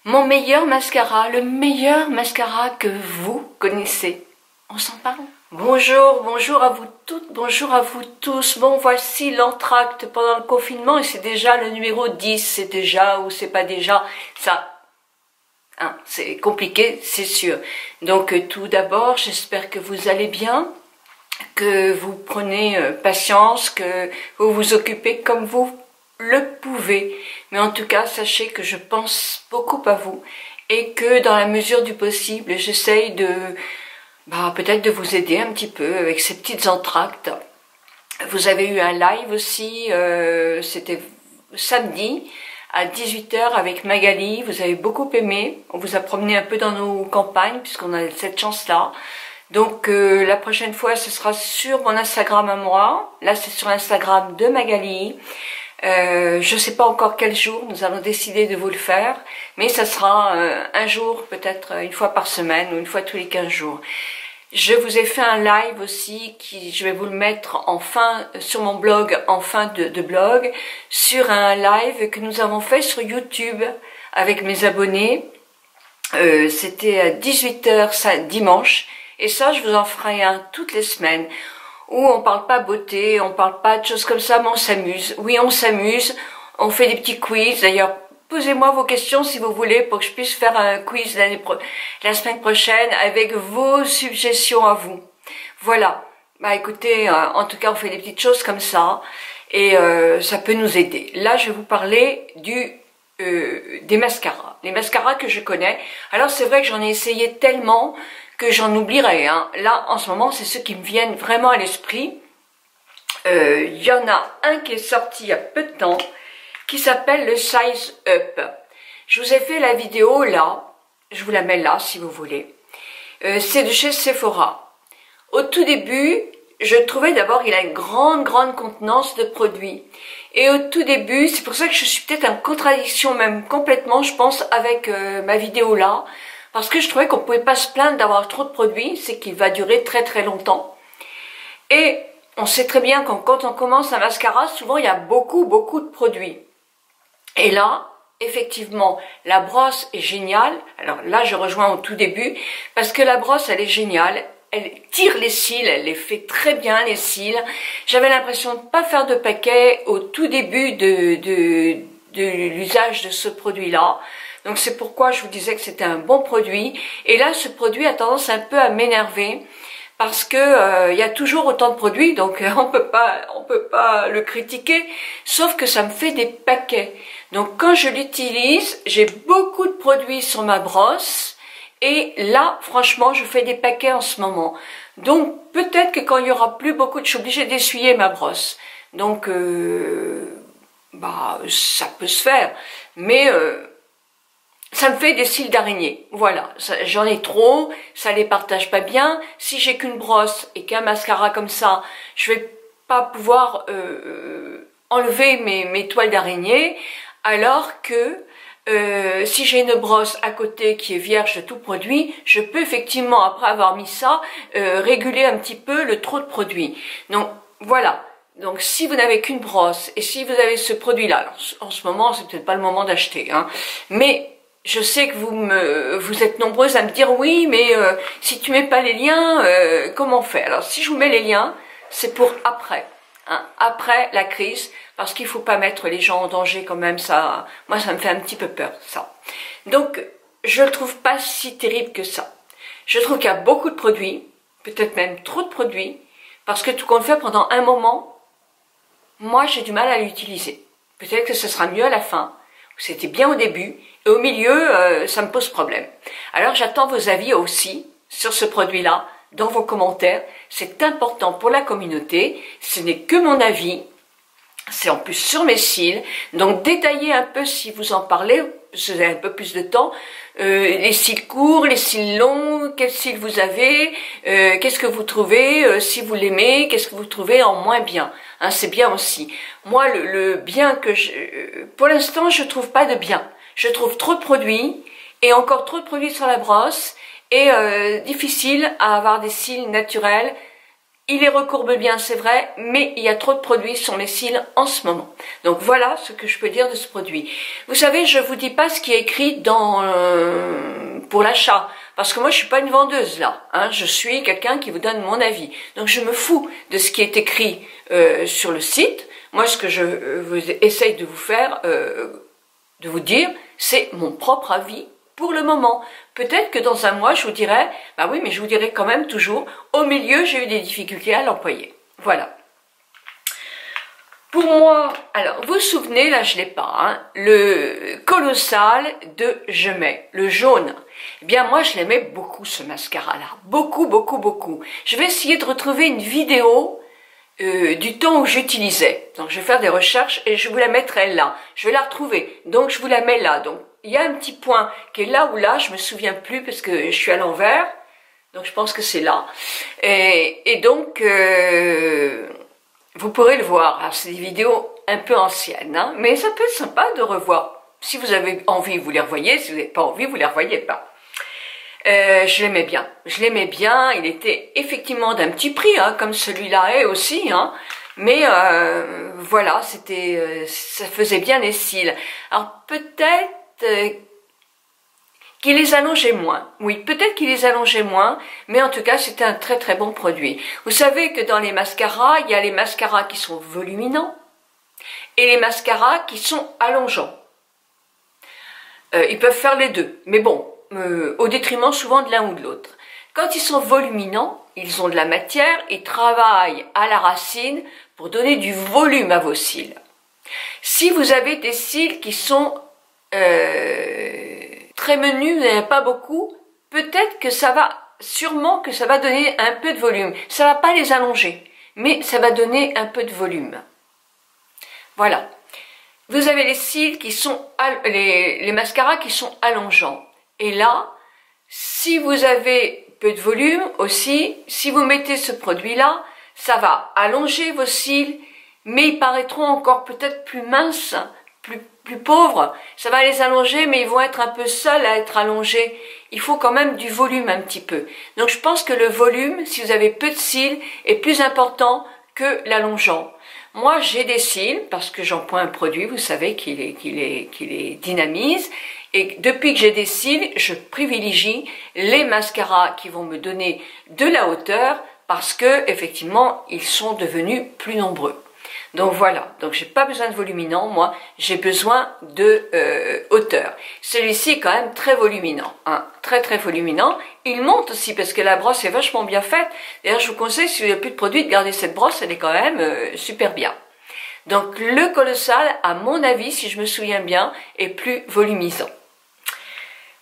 Mon meilleur mascara, le meilleur mascara que vous connaissez. On s'en parle? Bonjour, bonjour à vous toutes, bonjour à vous tous. Bon, voici l'entracte pendant le confinement et c'est déjà le numéro 10. C'est déjà ou c'est pas déjà ça. Hein, c'est compliqué, c'est sûr. Donc tout d'abord, j'espère que vous allez bien, que vous prenez patience, que vous vous occupez comme vous le pouvez. Mais en tout cas, sachez que je pense beaucoup à vous et que dans la mesure du possible, j'essaye de peut-être de vous aider un petit peu avec ces petites entractes. Vous avez eu un live aussi, c'était samedi à 18 h avec Magali, vous avez beaucoup aimé, on vous a promené un peu dans nos campagnes puisqu'on a cette chance-là. Donc la prochaine fois ce sera sur mon Instagram à moi, là c'est sur l'Instagram de Magali. Je ne sais pas encore quel jour, nous allons décider de vous le faire, mais ça sera un jour, peut-être une fois par semaine ou une fois tous les 15 jours. Je vous ai fait un live aussi, je vais vous le mettre sur mon blog, en fin de blog, sur un live que nous avons fait sur YouTube avec mes abonnés. C'était à 18 h dimanche, et ça je vous en ferai un toutes les semaines. Où on parle pas beauté, on parle pas de choses comme ça, mais on s'amuse. Oui, on s'amuse, on fait des petits quiz. D'ailleurs, posez-moi vos questions si vous voulez pour que je puisse faire un quiz la semaine prochaine avec vos suggestions à vous. Voilà. Écoutez, en tout cas, on fait des petites choses comme ça et ça peut nous aider. Là, je vais vous parler des mascaras. Les mascaras que je connais. Alors, c'est vrai que j'en ai essayé tellement que j'en oublierai. Hein. Là, en ce moment, c'est ceux qui me viennent vraiment à l'esprit. Il y en a un qui est sorti il y a peu de temps, qui s'appelle le Size Up. Je vous ai fait la vidéo là, je vous la mets là si vous voulez. C'est de chez Sephora. Au tout début, je trouvais d'abord qu'il a une grande contenance de produits. Et au tout début, c'est pour ça que je suis peut-être en contradiction même complètement, je pense, avec ma vidéo là. Parce que je trouvais qu'on ne pouvait pas se plaindre d'avoir trop de produits, c'est qu'il va durer très longtemps. Et on sait très bien que quand on commence un mascara, souvent il y a beaucoup de produits. Et là, effectivement, la brosse est géniale. Alors là, je rejoins au tout début, parce que la brosse, elle est géniale. Elle tire les cils, elle les fait très bien, les cils. J'avais l'impression de ne pas faire de paquet au tout début de l'usage de ce produit-là. Donc c'est pourquoi je vous disais que c'était un bon produit. Et là, ce produit a tendance un peu à m'énerver parce que il y a toujours autant de produits, donc on peut pas le critiquer. Sauf que ça me fait des paquets. Donc quand je l'utilise, j'ai beaucoup de produits sur ma brosse. Et là, franchement, je fais des paquets en ce moment. Donc peut-être que quand il y aura plus beaucoup, je suis obligée d'essuyer ma brosse. Donc ça peut se faire, mais ça me fait des cils d'araignée, voilà, j'en ai trop, ça les partage pas bien. Si j'ai qu'une brosse et qu'un mascara comme ça, je vais pas pouvoir enlever mes toiles d'araignée, alors que si j'ai une brosse à côté qui est vierge de tout produit, je peux effectivement, après avoir mis ça, réguler un petit peu le trop de produits. Donc voilà. Donc si vous n'avez qu'une brosse et si vous avez ce produit-là, en ce moment c'est peut-être pas le moment d'acheter, hein, mais je sais que vous êtes nombreuses à me dire oui, mais si tu mets pas les liens, comment on fait? Alors si je vous mets les liens, c'est pour après, hein, après la crise, parce qu'il faut pas mettre les gens en danger quand même. Ça, moi ça me fait un petit peu peur ça. Donc je le trouve pas si terrible que ça. Je trouve qu'il y a beaucoup de produits, peut-être même trop de produits, parce que tout compte fait pendant un moment, moi j'ai du mal à l'utiliser. Peut-être que ce sera mieux à la fin. C'était bien au début, et au milieu, ça me pose problème. Alors j'attends vos avis aussi sur ce produit-là, dans vos commentaires. C'est important pour la communauté, ce n'est que mon avis, c'est en plus sur mes cils. Donc détaillez un peu si vous en parlez, vous avez un peu plus de temps, les cils courts, les cils longs, quels cils vous avez, qu'est-ce que vous trouvez, si vous l'aimez, qu'est-ce que vous trouvez en moins bien. Hein, c'est bien aussi. Moi, le bien que pour l'instant, je trouve pas de bien. Je trouve trop de produits et encore trop de produits sur la brosse et difficile à avoir des cils naturels Il les recourbe bien, c'est vrai, mais il y a trop de produits sur mes cils en ce moment. Donc voilà ce que je peux dire de ce produit. Vous savez, je vous dis pas ce qui est écrit dans pour l'achat, parce que moi je suis pas une vendeuse là. Hein, je suis quelqu'un qui vous donne mon avis. Donc je me fous de ce qui est écrit sur le site. Moi, ce que je essaye de vous faire, de vous dire, c'est mon propre avis pour le moment. Peut-être que dans un mois, je vous dirai, bah oui, mais je vous dirai quand même toujours, au milieu, j'ai eu des difficultés à l'employer. Voilà. Pour moi, alors, vous vous souvenez, là je l'ai pas, hein, le Colossal de Gemay, le jaune. Eh bien, moi, je l'aimais beaucoup, ce mascara-là. Beaucoup, beaucoup, beaucoup. Je vais essayer de retrouver une vidéo du temps où j'utilisais. Donc, je vais faire des recherches et je vous la mettrai là. Je vais la retrouver. Donc, je vous la mets là. Donc, il y a un petit point qui est là ou là, je me souviens plus parce que je suis à l'envers. Donc, je pense que c'est là. Et donc, vous pourrez le voir. Alors, c'est des vidéos un peu anciennes, hein, mais ça peut être sympa de revoir. Si vous avez envie, vous les revoyez. Si vous n'avez pas envie, vous les revoyez pas. Je l'aimais bien. Je l'aimais bien. Il était effectivement d'un petit prix, hein, comme celui-là est aussi, hein. Mais voilà, c'était, ça faisait bien les cils. Alors peut-être qu'il les allongeait moins. Oui, peut-être qu'il les allongeait moins, mais en tout cas, c'était un très très bon produit. Vous savez que dans les mascaras, il y a les mascaras qui sont voluminants et les mascaras qui sont allongeants. Ils peuvent faire les deux, mais bon, au détriment souvent de l'un ou de l'autre. Quand ils sont voluminants, ils ont de la matière, ils travaillent à la racine pour donner du volume à vos cils. Si vous avez des cils qui sont très menus, vous n'en avez pas beaucoup, peut-être que ça va, sûrement que ça va donner un peu de volume. Ça va pas les allonger, mais ça va donner un peu de volume. Voilà. Vous avez les cils qui sont, les mascaras qui sont allongeants. Et là, si vous avez peu de volume aussi, si vous mettez ce produit-là, ça va allonger vos cils, mais ils paraîtront encore peut-être plus minces, plus pauvres. Ça va les allonger, mais ils vont être un peu seuls à être allongés. Il faut quand même du volume un petit peu. Donc je pense que le volume, si vous avez peu de cils, est plus important que l'allongeant. Moi, j'ai des cils, parce que j'emploie un produit, vous savez, qui les dynamise. Et depuis que j'ai des cils, je privilégie les mascaras qui vont me donner de la hauteur, parce que effectivement, ils sont devenus plus nombreux. Donc voilà, donc j'ai pas besoin de voluminant, moi, j'ai besoin de hauteur. Celui-ci est quand même très voluminant, hein, très très voluminant. Il monte aussi parce que la brosse est vachement bien faite. D'ailleurs, je vous conseille, si vous n'avez plus de produit, de garder cette brosse, elle est quand même super bien. Donc le Colossal, à mon avis, si je me souviens bien, est plus volumisant.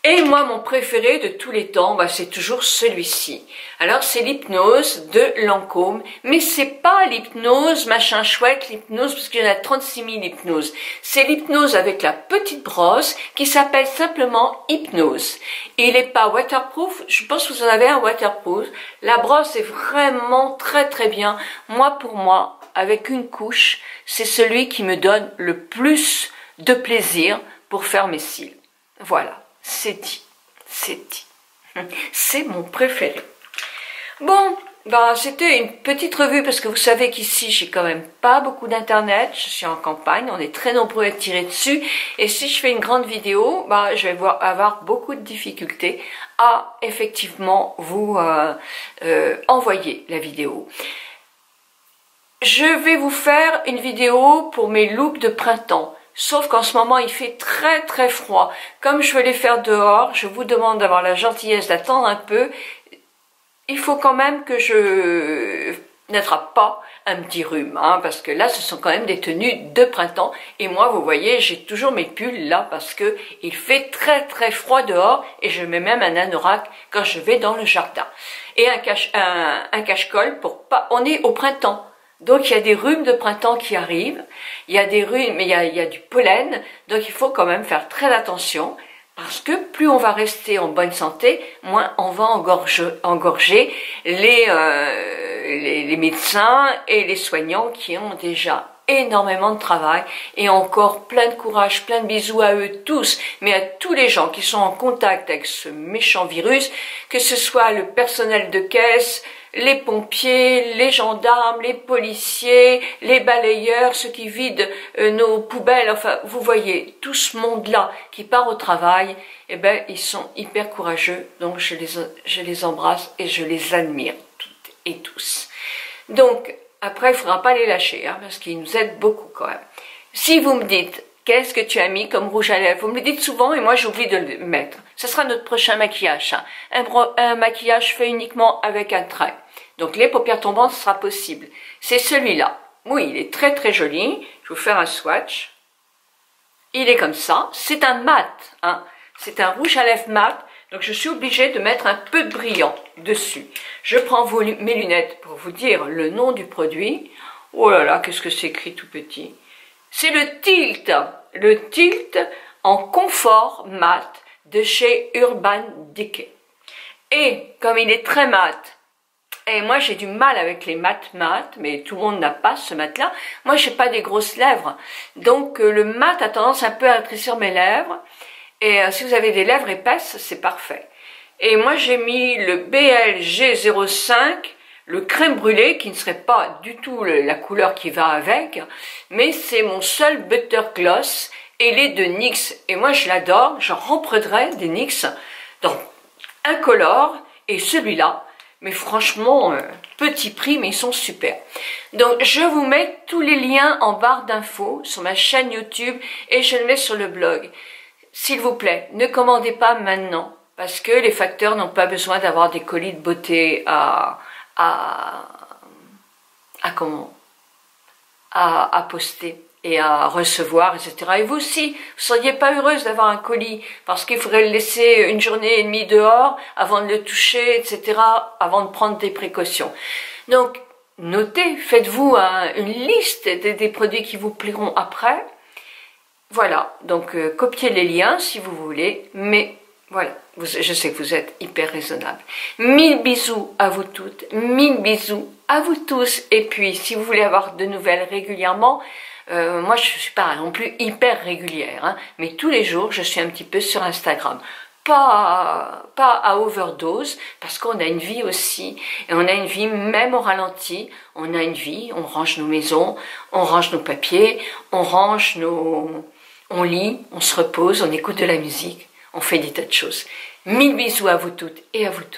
Et moi, mon préféré de tous les temps, bah, c'est toujours celui-ci. Alors, c'est l'hypnose de Lancôme, mais c'est pas l'hypnose machin chouette, l'hypnose, parce qu'il y en a 36 000 hypnoses. C'est l'hypnose avec la petite brosse qui s'appelle simplement hypnose. Et il n'est pas waterproof, je pense que vous en avez un waterproof. La brosse est vraiment très très bien. Moi, pour moi, avec une couche, c'est celui qui me donne le plus de plaisir pour faire mes cils. Voilà. C'est dit, c'est dit. C'est mon préféré. Bon, bah, c'était une petite revue parce que vous savez qu'ici, j'ai quand même pas beaucoup d'internet. Je suis en campagne, on est très nombreux à tirer dessus. Et si je fais une grande vidéo, bah, je vais avoir beaucoup de difficultés à effectivement vous envoyer la vidéo. Je vais vous faire une vidéo pour mes looks de printemps. Sauf qu'en ce moment, il fait très très froid. Comme je veux les faire dehors, je vous demande d'avoir la gentillesse d'attendre un peu. Il faut quand même que je n'attrape pas un petit rhume, hein, parce que là, ce sont quand même des tenues de printemps. Et moi, vous voyez, j'ai toujours mes pulls là, parce que il fait très très froid dehors, et je mets même un anorak quand je vais dans le jardin. Et un cache-colle pour pas... On est au printemps. Donc il y a des rhumes de printemps qui arrivent, il y a des rhumes, mais il y a du pollen, donc il faut quand même faire très attention, parce que plus on va rester en bonne santé, moins on va engorger les médecins et les soignants qui ont déjà énormément de travail, et encore plein de courage, plein de bisous à eux tous, mais à tous les gens qui sont en contact avec ce méchant virus, que ce soit le personnel de caisse, les pompiers, les gendarmes, les policiers, les balayeurs, ceux qui vident nos poubelles, enfin, vous voyez, tout ce monde-là qui part au travail, eh ben, ils sont hyper courageux, donc je les embrasse et je les admire toutes et tous. Donc, après, il ne faudra pas les lâcher, hein, parce qu'ils nous aident beaucoup quand même. Si vous me dites, qu'est-ce que tu as mis comme rouge à lèvres? Vous me le dites souvent et moi j'oublie de le mettre. Ce sera notre prochain maquillage. Hein. Un maquillage fait uniquement avec un trait. Donc les paupières tombantes, ce sera possible. C'est celui-là. Oui, il est très très joli. Je vais vous faire un swatch. Il est comme ça. C'est un mat. Hein. C'est un rouge à lèvres mat. Donc je suis obligée de mettre un peu de brillant dessus. Je prends mes lunettes pour vous dire le nom du produit. Oh là là, qu'est-ce que c'est écrit tout petit. C'est le Tilt en confort mat de chez Urban Decay. Et comme il est très mat, et moi j'ai du mal avec les mat, mais tout le monde n'a pas ce mat-là. Moi j'ai pas des grosses lèvres, donc le mat a tendance un peu à rétrécir mes lèvres. Et si vous avez des lèvres épaisses, c'est parfait. Et moi j'ai mis le BLG05, le crème brûlée, qui ne serait pas du tout la couleur qui va avec, mais c'est mon seul butter gloss, et il est de NYX. Et moi je l'adore, j'en reprendrai des NYX dans Incolore et celui-là. Mais franchement, petit prix, mais ils sont super. Donc je vous mets tous les liens en barre d'infos sur ma chaîne YouTube et je le mets sur le blog. S'il vous plaît, ne commandez pas maintenant, parce que les facteurs n'ont pas besoin d'avoir des colis de beauté à poster et à recevoir, etc. Et vous aussi, vous ne seriez pas heureuse d'avoir un colis, parce qu'il faudrait le laisser une journée et demie dehors avant de le toucher, etc., avant de prendre des précautions. Donc, notez, faites-vous une liste des produits qui vous plairont après. Voilà, donc copiez les liens si vous voulez, mais voilà, je sais que vous êtes hyper raisonnable. 1000 bisous à vous toutes, 1000 bisous à vous tous. Et puis, si vous voulez avoir de nouvelles régulièrement, moi je ne suis pas non plus hyper régulière, hein, mais tous les jours, je suis un petit peu sur Instagram. Pas à overdose, parce qu'on a une vie aussi, et on a une vie même au ralenti, on a une vie, on range nos maisons, on range nos papiers, on lit, on se repose, on écoute de la musique, on fait des tas de choses. 1000 bisous à vous toutes et à vous tous.